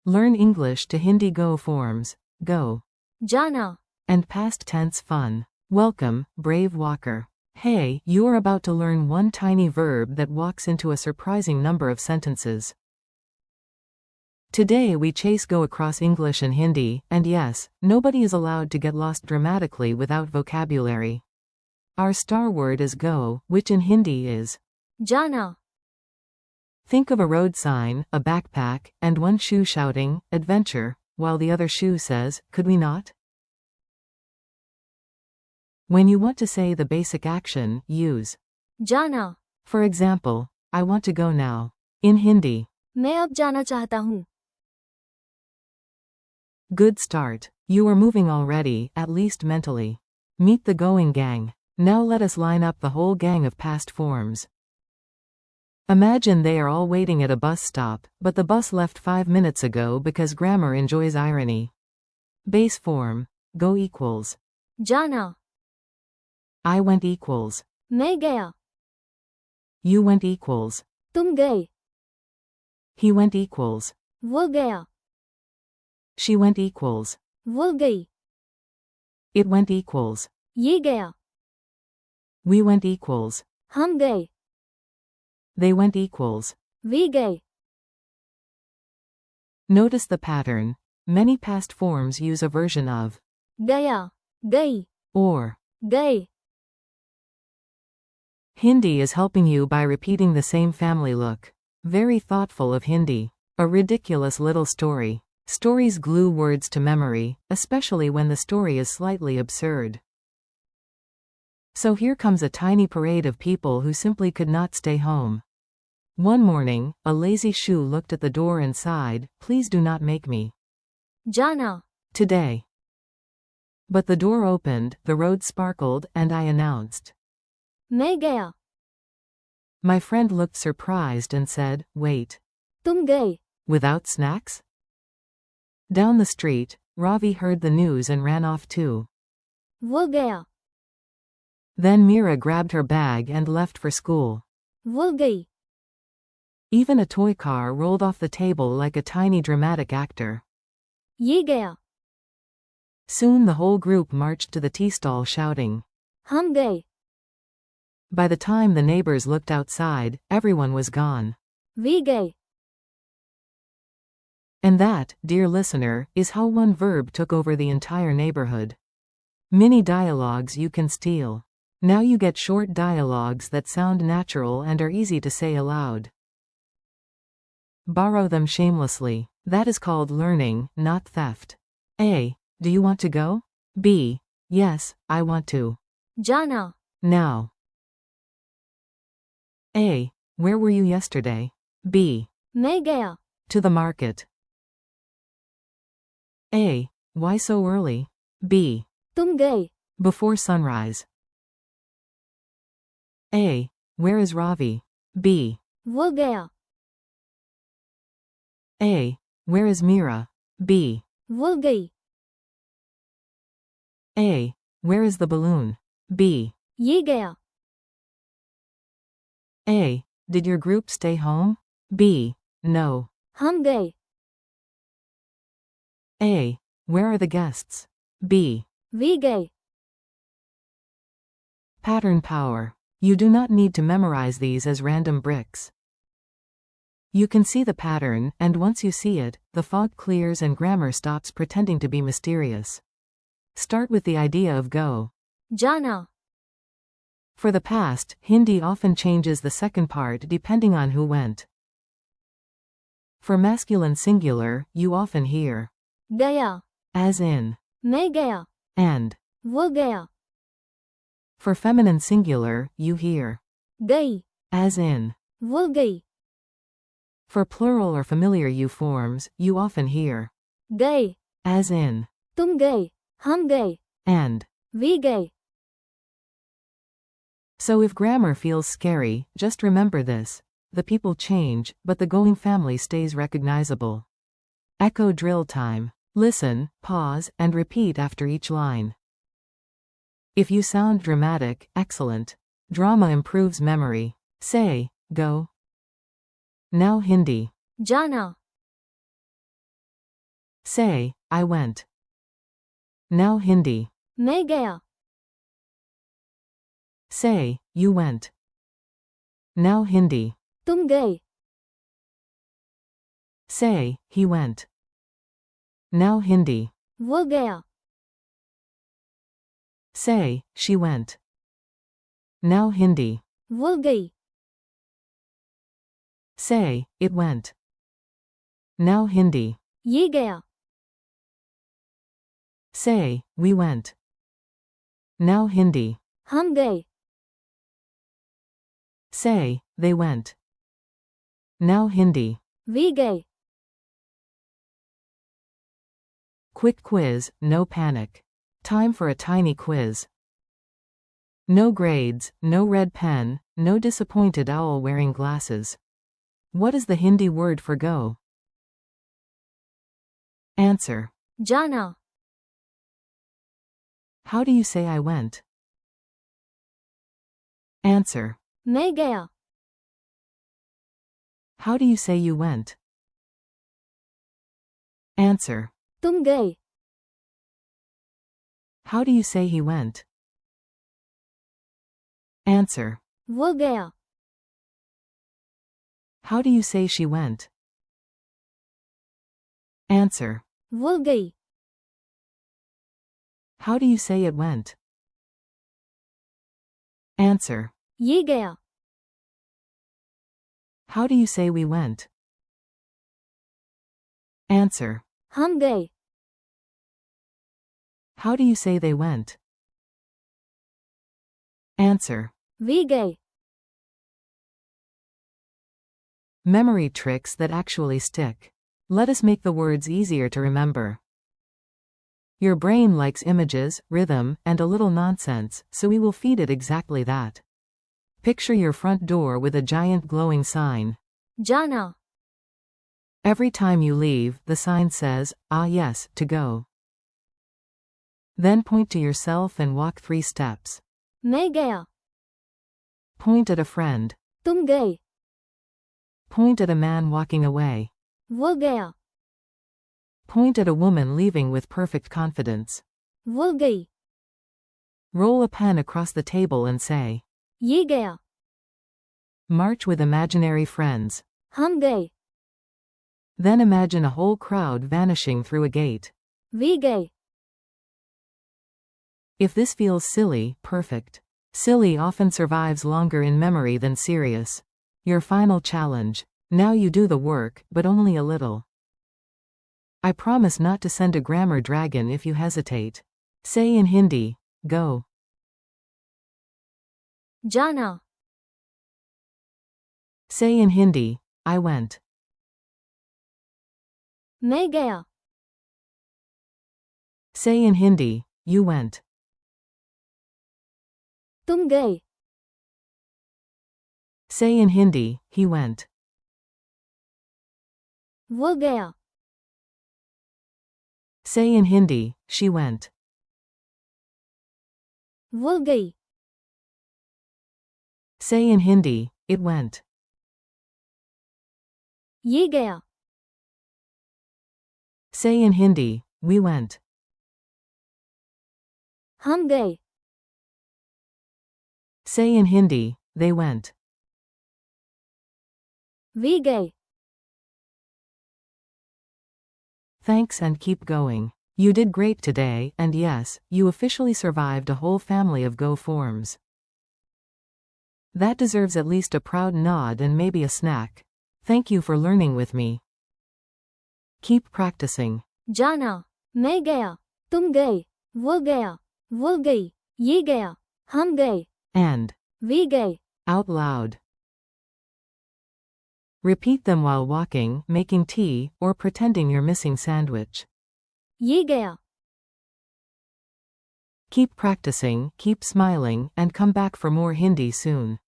Learn English to Hindi Go forms. Go. Jana. And past tense fun. Welcome, brave walker. Hey, you are about to learn one tiny verb that walks into a surprising number of sentences. Today we chase go across English and Hindi, and yes, nobody is allowed to get lost dramatically without vocabulary. Our star word is go, which in Hindi is Jana. Think of a road sign, a backpack, and one shoe shouting, adventure, while the other shoe says, could we not? When you want to say the basic action, use Jana. For example, I want to go now. In Hindi. मैं अब जाना चाहता हूँ. Good start. You are moving already, at least mentally. Meet the going gang. Now let us line up the whole gang of past forms. Imagine they are all waiting at a bus stop, but the bus left 5 minutes ago because grammar enjoys irony. Base form. Go equals Jana. I went equals मैं गया. You went equals तुम गए. He went equals वो गया. She went equals वो गई. It went equals ये गया. We went equals हम गए. They went equals वे गए. Notice the pattern. Many past forms use a version of गया. गई. or. गए. Hindi is helping you by repeating the same family look. Very thoughtful of Hindi. A ridiculous little story. Stories glue words to memory, especially when the story is slightly absurd. So here comes a tiny parade of people who simply could not stay home. One morning, a lazy shoe looked at the door and sighed, please do not make me. Jana. Today. But the door opened, the road sparkled, and I announced. मैं गया. My friend looked surprised and said, wait. तुम गए. Without snacks? Down the street, Ravi heard the news and ran off too. वो गया. Then Mira grabbed her bag and left for school. वो गई. Even a toy car rolled off the table like a tiny dramatic actor. ये गया. Soon the whole group marched to the tea stall shouting. हम गए. By the time the neighbors looked outside, everyone was gone. वे गए. And that, dear listener, is how one verb took over the entire neighborhood. Mini dialogues you can steal. Now you get short dialogues that sound natural and are easy to say aloud. Borrow them shamelessly. That is called learning, not theft. A. Do you want to go? B. Yes, I want to. Jana. Now. A. Where were you yesterday? B. मैं गया. To the market. A. Why so early? B. तुम गए. Before sunrise. A. Where is Ravi? B. वो गया. A. Where is Mira? B. वो गई. A. Where is the balloon? B. ये गया. A. Did your group stay home? B. No. हम गए. A. Where are the guests? B. वे गए. Pattern power. You do not need to memorize these as random bricks. You can see the pattern, and once you see it, the fog clears and grammar stops pretending to be mysterious. Start with the idea of go. Jana. For the past, Hindi often changes the second part depending on who went. For masculine singular, you often hear गया. as in मैं गया. and. वो गया. For feminine singular, you hear गई. as in. वो गई. For plural or familiar you forms, you often hear गए. as in तुम गए. हम गए. and. वे गए. So if grammar feels scary, just remember this. The people change, but the going family stays recognizable. Echo drill time. Listen, pause, and repeat after each line. If you sound dramatic, excellent. Drama improves memory. Say, go. Now Hindi. Jana. Say, I went. Now Hindi. मैं गया. Say, you went. Now Hindi. तुम गए. Say, he went. Now Hindi. वो गया. Say, she went. Now Hindi. वो गई. Say, it went. Now Hindi. ये गया. Say, we went. Now Hindi. हम गए. Say, they went. Now Hindi. वे गए. Quick quiz, no panic. Time for a tiny quiz. No grades, no red pen, no disappointed owl wearing glasses. What is the Hindi word for go? Answer. जाना. How do you say I went? Answer. मैं गया. How do you say you went? Answer. तुम गए. How do you say he went? Answer. वो गया. How do you say she went? Answer. वो गई. How do you say it went? Answer. ये गया. How do you say we went? Answer. हम गए. How do you say they went? Answer. वे गए. Memory tricks that actually stick. Let us make the words easier to remember. Your brain likes images, rhythm, and a little nonsense, so we will feed it exactly that. Picture your front door with a giant glowing sign. जाना. Every time you leave, the sign says, "Ah yes, to go." Then point to yourself and walk 3 steps. मैं गया. Point at a friend. तुम गए. Point at a man walking away. वो गया. Point at a woman leaving with perfect confidence. वो गई. Roll a pen across the table and say, ये गया. "March with imaginary friends." हम गए. Then imagine a whole crowd vanishing through a gate. वे गए. If this feels silly, perfect. Silly often survives longer in memory than serious. Your final challenge. Now you do the work, but only a little. I promise not to send a grammar dragon if you hesitate. Say in Hindi, go. जाना. Say in Hindi, I went. मैं गया. Say in Hindi, you went. तुम गए. Say in Hindi, he went. वो गया. Say in Hindi, she went. वो गई. Say in Hindi, it went. ये गया. Say in Hindi, we went. हम गए. Say in Hindi, they went. वे गए. Thanks and keep going. You did great today, and yes, you officially survived a whole family of Go forms. That deserves at least a proud nod and maybe a snack. Thank you for learning with me. Keep practicing. जाना. मैं गया. तुम गए. वो गया. वो गई. ये गया. हम गए. And वे गए. out loud. Repeat them while walking, making tea, or pretending you're missing sandwich. ये गया. Keep practicing, keep smiling, and come back for more Hindi soon.